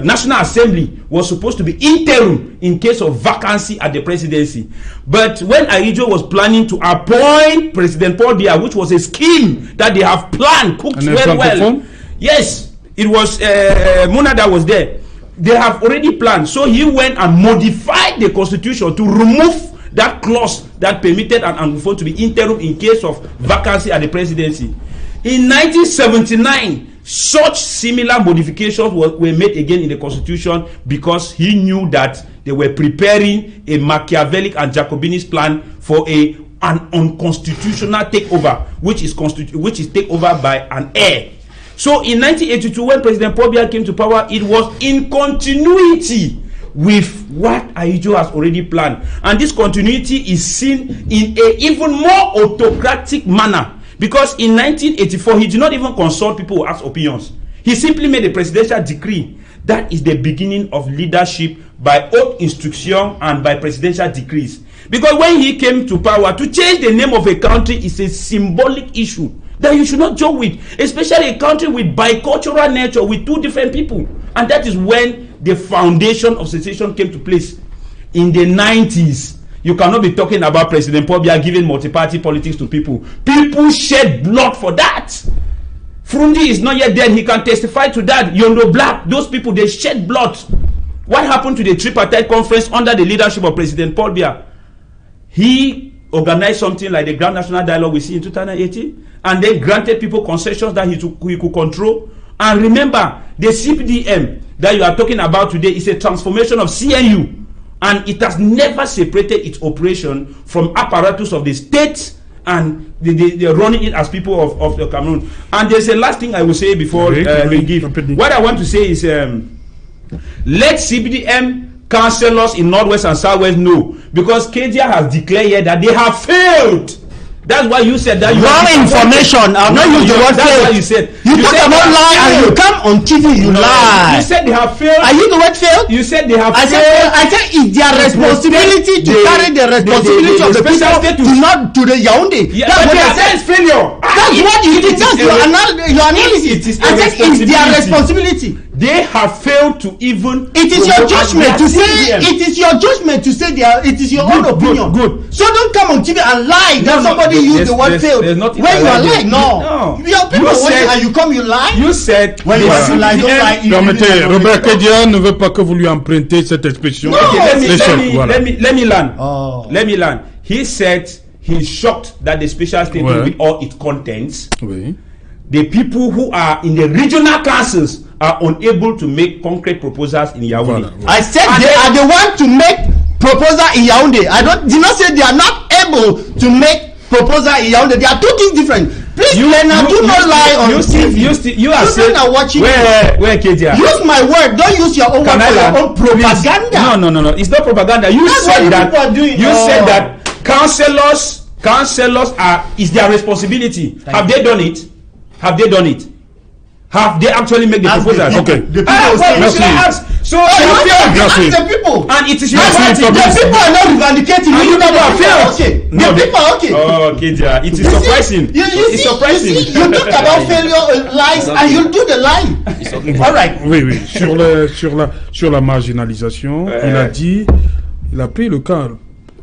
National Assembly was supposed to be interim in case of vacancy at the presidency. But when Ahidjo was planning to appoint President Paul Biya, which was a scheme that they have planned, cooked very well. Yes, it was Muna that was there. They have already planned. So he went and modified the constitution to remove that clause that permitted an Anglophone to be interim in case of vacancy at the presidency. In 1979, such similar modifications were made again in the constitution because he knew that they were preparing a Machiavellic and Jacobinist plan for an unconstitutional takeover, which is takeover by an heir. So in 1982, when President Paul Biya came to power, it was in continuity with what Ahidjo has already planned. And this continuity is seen in an even more autocratic manner. Because in 1984, he did not even consult people who asked opinions. He simply made a presidential decree. That is the beginning of leadership by haute instruction and by presidential decrees. Because when he came to power, to change the name of a country is a symbolic issue that you should not joke with, especially a country with bicultural nature, with two different people. And that is when the foundation of secession came to place. In the 90s, you cannot be talking about President Paul Biya giving multi-party politics to people. People shed blood for that. Frundi is not yet dead. He can testify to that. Yondo Black, those people, they shed blood. What happened to the tripartite conference under the leadership of President Paul Biya? He organized something like the Grand National Dialogue we see in 2018, and then granted people concessions that he could control. And remember, the CPDM that you are talking about today is a transformation of CNU, and it has never separated its operation from apparatus of the state, and they're running it as people of the Cameroon. And there's a last thing I will say before we give. What I want to say is let CPDM councillors in Northwest and Southwest know, because KEDIA has declared here that they have failed. That's why you said that. Wrong information. I've not used the word failed. That's what you said. You talk about lie and you come on TV, you lie. You said they have failed. Are you the word failed? You said they have failed. I said it's their responsibility to carry the responsibility of the people to not to the Yaoundé. Yeah, but they are saying it's failure. That's what you did. That's your analysis. I think it's their responsibility. They have failed to even. It is your judgment to say. It is your judgment to say it is your own opinion. Good. So don't come on TV and lie that somebody used the word failed. When you are lying, no. Your people watching and you come, you lie. You said when you lie, don't lie. Permettez, Robert KEDIA ne veut pas que vous lui empruntez cette expression. Let me learn. He said he's shocked that the special statement with all its contents, the people who are in the regional councils are unable to make concrete proposals in Yaoundé. I said they are the ones to make proposal in Yaoundé. Did not say they are not able to make proposal in Yaoundé. They are two things different. Please, Lena, do not lie on TV. You are saying watching. Where KEDIA? Use my word. Don't use your own word for your own propaganda. No. It's not propaganda. You said that. You said that councillors is their responsibility. Have they done it? Have they actually made the proposals? Okay. The people So the people. And it is your right. The people are not revendicating. You people are failed. Okay. The people are okay. Oh, KEDIA, it is surprising. It's surprising. You talk about failure, lies, and you do the lie. All right. Oui. Sur la marginalisation, il a pris le cas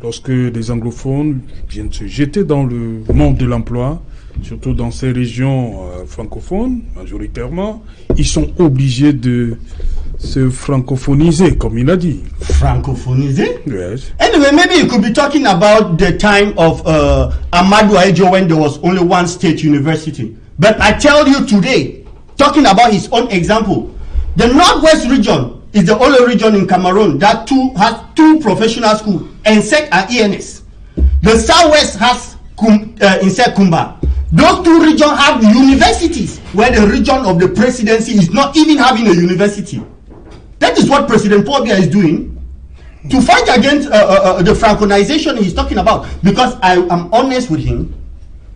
lorsque des anglophones viennent se jeter dans le monde de l'emploi, surtout dans ces régions francophones, majoritairement, ils sont obligés de se francophoniser, comme il a dit. Francophoniser? Yes. Anyway, maybe you could be talking about the time of Amadou Aidjo when there was only one state university. But I tell you today, talking about his own example, the Northwest region is the only region in Cameroon that has two professional schools, ENSEC and ENS. The Southwest has INSEC Kumba. Those two regions have universities, where the region of the presidency is not even having a university. That is what President Paul Biya is doing to fight against the franconization he's talking about. Because I am honest with him,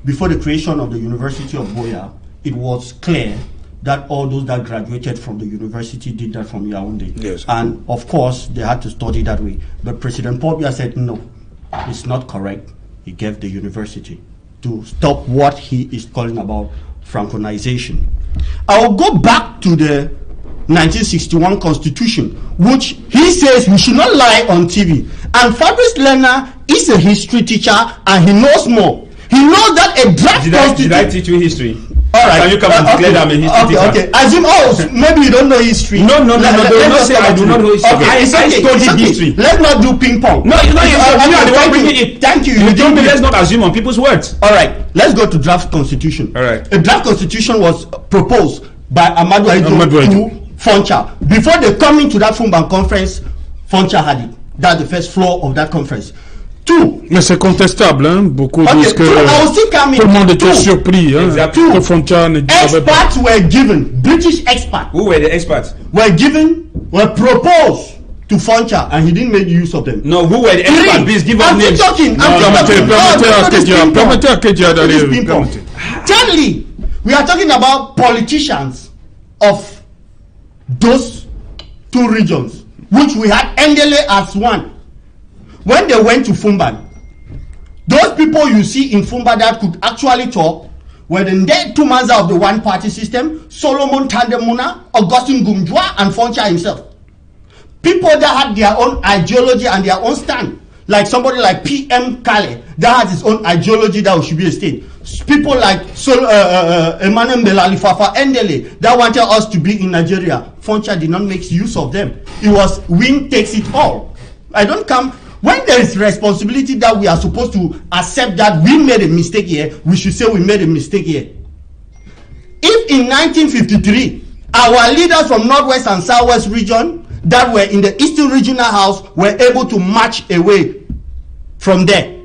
before the creation of the University of Boya, it was clear that all those that graduated from the university did that from Yaoundé. Yes. And of course, they had to study that way. But President Paul Biya said, no, it's not correct. He gave the university to stop what he is calling about franconization. I will go back to the 1961 Constitution, which he says we should not lie on TV. And Fabrice LENA is a history teacher and he knows more. He knows that a draft constitution... Did I teach you history? All right. Can you come and declare that I'm a history teacher? Okay. Assume, maybe you don't know history. No. Do not say I do not know history. Okay. I studied history. Let's not do ping pong. No, you are the one bringing it. Thank you. Let's not assume on people's words. All right. Let's go to draft constitution. All right. A draft constitution was proposed by Amadou Aidjo to Foncha. Before they come into that Fumban conference, Foncha had it. That's the first floor of that conference. Mais c'est contestable, hein? Beaucoup disent que tout le monde était surpris, hein? Que Foncha ne disait pas. Experts were given, British experts. Who were the experts? Were proposed to Foncha, and he didn't make use of them. No, who were the experts? Please give us names. Permettez à KEDIA d'aller. Thirdly, we are talking about politicians of those two regions, which we had Ndele as one. When they went to Fumban, those people you see in Fumban that could actually talk were the dead two members of the one-party system, Solomon Tandemuna, Augustine Gumjwa, and Foncha himself. People that had their own ideology and their own stand, like somebody like P.M. Kale, that has his own ideology that should be a state. People like Emmanuel Mbelalifafa Ndele, that wanted us to be in Nigeria. Foncha did not make use of them. It was win takes it all. I don't come... When there is responsibility that we are supposed to accept that we made a mistake here, we should say we made a mistake here. If in 1953, our leaders from Northwest and Southwest region that were in the Eastern Regional House were able to march away from there,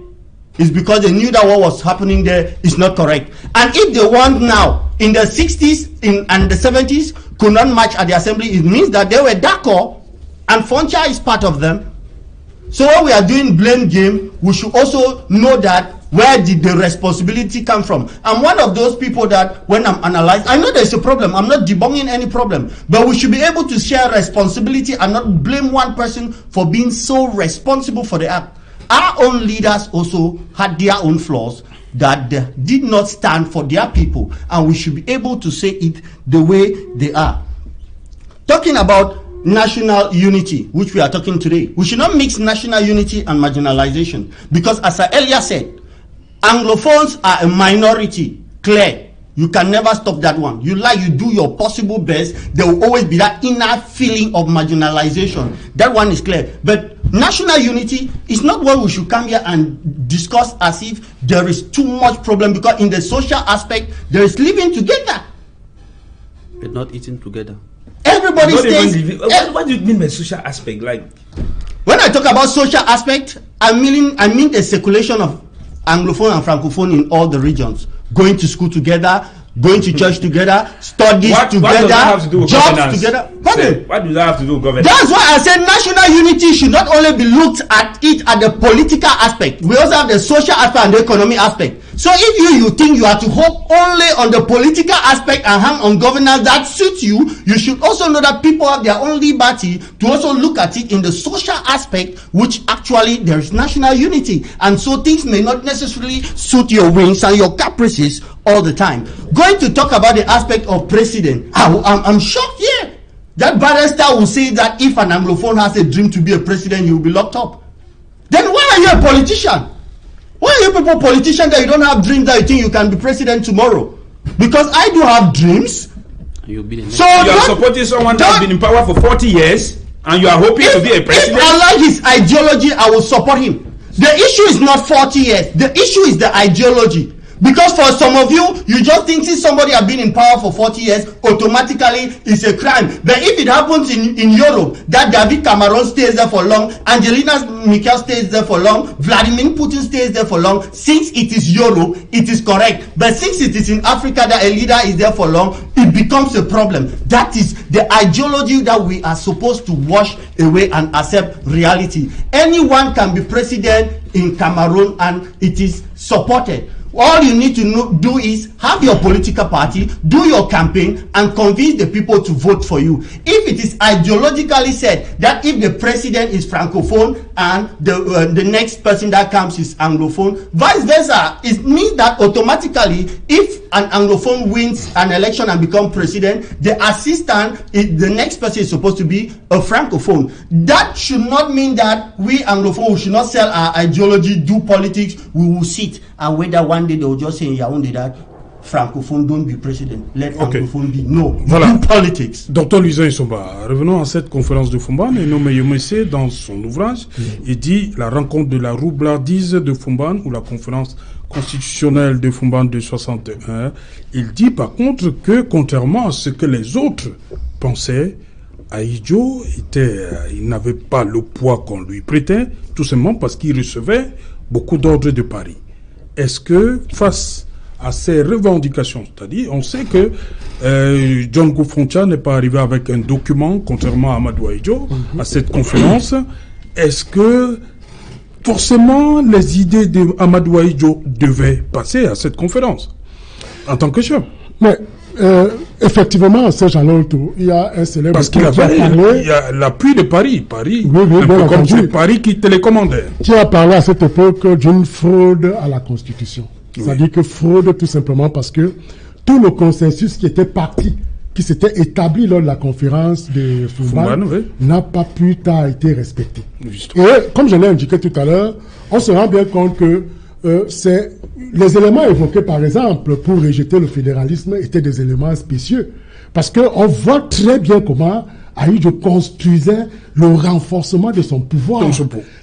it's because they knew that what was happening there is not correct. And if they want now, in the 60s and the 70s, could not march at the assembly, it means that they were d'accord, and Foncha is part of them. So when we are doing blame game, we should also know that where did the responsibility come from. I'm one of those people that when I'm analyzing, I know there's a problem. I'm not debunking any problem. But we should be able to share responsibility and not blame one person for being so responsible for the act. Our own leaders also had their own flaws. that they did not stand for their people, and we should be able to say it the way they are. Talking about national unity, which we are talking today, we should not mix national unity and marginalization, because as I earlier said, Anglophones are a minority, clear. You can never stop that one. You do your possible best, there will always be that inner feeling of marginalization. That one is clear. But national unity is not what we should come here and discuss as if there is too much problem, because in the social aspect, there is living together. But not eating together. Everybody stays. What do you mean by social aspect? Like, when I talk about social aspect, I mean the circulation of Anglophone and Francophone in all the regions. Going to school together, going to church together, studies together, what does that have to do with jobs governance? together. What does that have to do with governance? That's why I said national unity should not only be looked at it at the political aspect. We also have the social aspect and the economic aspect. So if you think you are to hope only on the political aspect and hang on governance that suits you, you should also know that people have their own liberty to also look at it in the social aspect, which actually there is national unity. And so things may not necessarily suit your whims and your caprices all the time. Going to talk about the aspect of president, I'm shocked here. That barrister will say that if an Anglophone has a dream to be a president, he will be locked up. Then why are you a politician? Why are you people politicians that you don't have dreams that you think you can be president tomorrow? Because I do have dreams. You'll be the next. So you are supporting someone that has been in power for 40 years and you are hoping to be a president? If I like his ideology, I will support him. The issue is not 40 years. The issue is the ideology. Because for some of you, you just think since somebody has been in power for 40 years, automatically it's a crime. But if it happens in Europe, that David Cameron stays there for long, Angelina Merkel stays there for long, Vladimir Putin stays there for long, since it is Europe, it is correct. But since it is in Africa that a leader is there for long, it becomes a problem. That is the ideology that we are supposed to wash away and accept reality. Anyone can be president in Cameroon and it is supported. All you need to do is have your political party, do your campaign, and convince the people to vote for you. If it is ideologically said that if the president is Francophone and the next person that comes is Anglophone, vice versa, it means that automatically, if an Anglophone wins an election and becomes president, the assistant, the next person is supposed to be a Francophone. That should not mean that we Anglophone should not sell our ideology, do politics. We will sit and whether one day they will just say in Yaoundé that Francophone don't be president, let Anglophone be. No, voilà. Do politics. Docteur Louison ESSOMBA, revenons à cette conférence de Fumban. Et nommé Yomese dans son ouvrage, il dit la rencontre de la roublardise de Fumban ou la conférence constitutionnelle de Fumban de 61. Il dit par contre que contrairement à ce que les autres pensaient, Ahidjo il n'avait pas le poids qu'on lui prêtait, tout simplement parce qu'il recevait beaucoup d'ordres de Paris. Est-ce que face à ces revendications, c'est-à-dire on sait que John Goufoncha n'est pas arrivé avec un document, contrairement à Amadou Ahidjo, à cette conférence, est-ce que forcément les idées d'Amadou Ahidjo devaient passer à cette conférence en tant que chef? Mais effectivement, c'est Jean-Claude, il y a un célèbre... Parce qu'il y a l'appui de Paris. Paris, oui, un peu comme c'est Paris qui télécommandait. Qui a parlé à cette époque d'une fraude à la Constitution. Oui. C'est-à-dire que fraude tout simplement parce que tout le consensus qui était parti, qui s'était établi lors de la conférence de Fumban, n'a pas plus tard été respecté. Justement. Et comme je l'ai indiqué tout à l'heure, on se rend bien compte que c'est les éléments évoqués par exemple pour rejeter le fédéralisme étaient des éléments spécieux parce que on voit très bien comment Ahidjo construisait le renforcement de son pouvoir.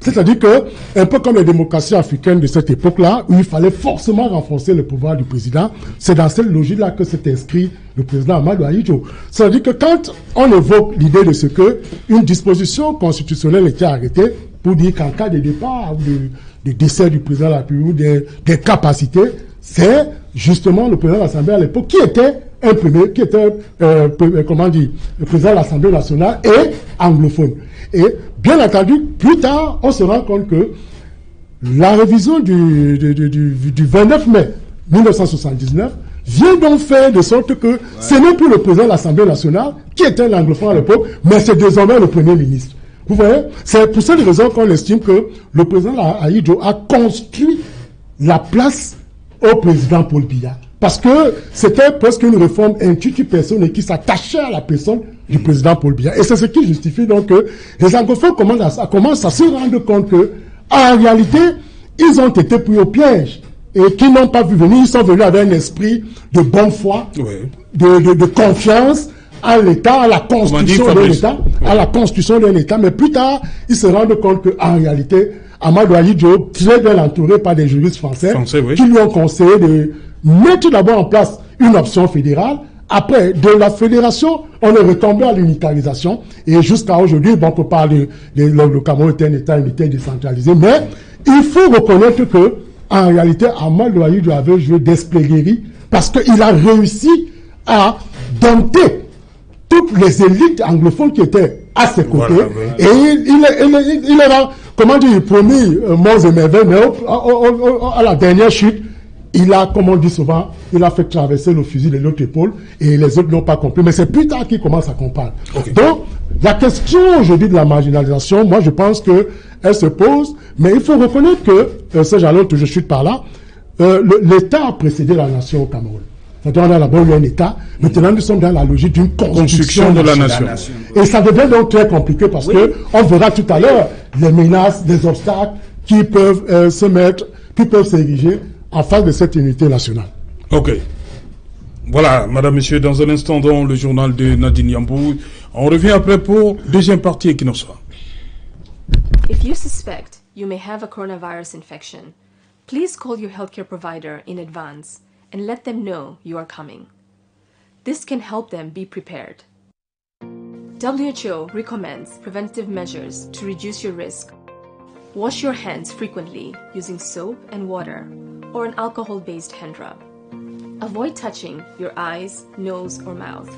C'est-à-dire que un peu comme les démocraties africaines de cette époque-là où il fallait forcément renforcer le pouvoir du président, c'est dans cette logique-là que s'est inscrit le président Amadou Ahidjo. C'est-à-dire que quand on évoque l'idée de ce que une disposition constitutionnelle était arrêtée pour dire qu'en cas de départ ou de décès du président de la République ou des capacités, c'est justement le président de l'Assemblée à l'époque qui était le président de l'Assemblée nationale et anglophone. Et bien entendu, plus tard, on se rend compte que la révision du 29 mai 1979 vient donc faire de sorte que ce n'est plus le président de l'Assemblée nationale qui était l'anglophone à l'époque, mais c'est désormais le Premier ministre. Vous voyez, c'est pour cette raison qu'on estime que le président Ahidjo a construit la place au président Paul Biya. Parce que c'était presque une réforme intitulée personne et qui s'attachait à la personne du président Paul Biya. Et c'est ce qui justifie donc que les anglophones commencent à se rendre compte que, en réalité, ils ont été pris au piège et qu'ils n'ont pas vu venir. Ils sont venus avec un esprit de bonne foi, de confiance à l'État, à la constitution de l'État, à la constitution de l'État. Mais plus tard, ils se rendent compte qu'en réalité, Amadou Ali Diop, très bien entouré par des juristes français qui lui ont conseillé de mettre d'abord en place une option fédérale. Après, de la fédération, on est retombé à l'unitarisation. Et jusqu'à aujourd'hui, bon, on peut parler le Cameroun est un État unitaire décentralisé. Mais il faut reconnaître que, en réalité, Amadou Ali Diop avait joué d'espléguerie parce qu'il a réussi à dompter toutes les élites anglophones qui étaient à ses côtés. Et il a, comment dire, promis monts et merveilles, mais à la dernière chute, il a, comme on dit souvent, il a fait traverser le fusil de l'autre épaule et les autres n'ont pas compris. Mais c'est plus tard qu'ils commencent à comprendre. Donc, la question aujourd'hui de la marginalisation, moi je pense qu'elle se pose, mais il faut reconnaître que, ce genre-là, je chute par là, l'État a précédé la nation au Cameroun. C'est-à-dire on a d'abord eu un État, maintenant nous sommes dans la logique d'une construction de la nation. Et ça devient donc très compliqué parce que on verra tout à l'heure les menaces, les obstacles qui peuvent se mettre, qui peuvent s'ériger en face de cette unité nationale. Ok. Voilà, madame, monsieur, dans un instant dans le journal de Nadine Yambou, on revient après pour deuxième partie Équinoxe Soir. If you suspect you may have a coronavirus infection, please call your healthcare provider in advance and let them know you are coming. This can help them be prepared. WHO recommends preventive measures to reduce your risk. Wash your hands frequently using soap and water or an alcohol-based hand rub. Avoid touching your eyes, nose, or mouth.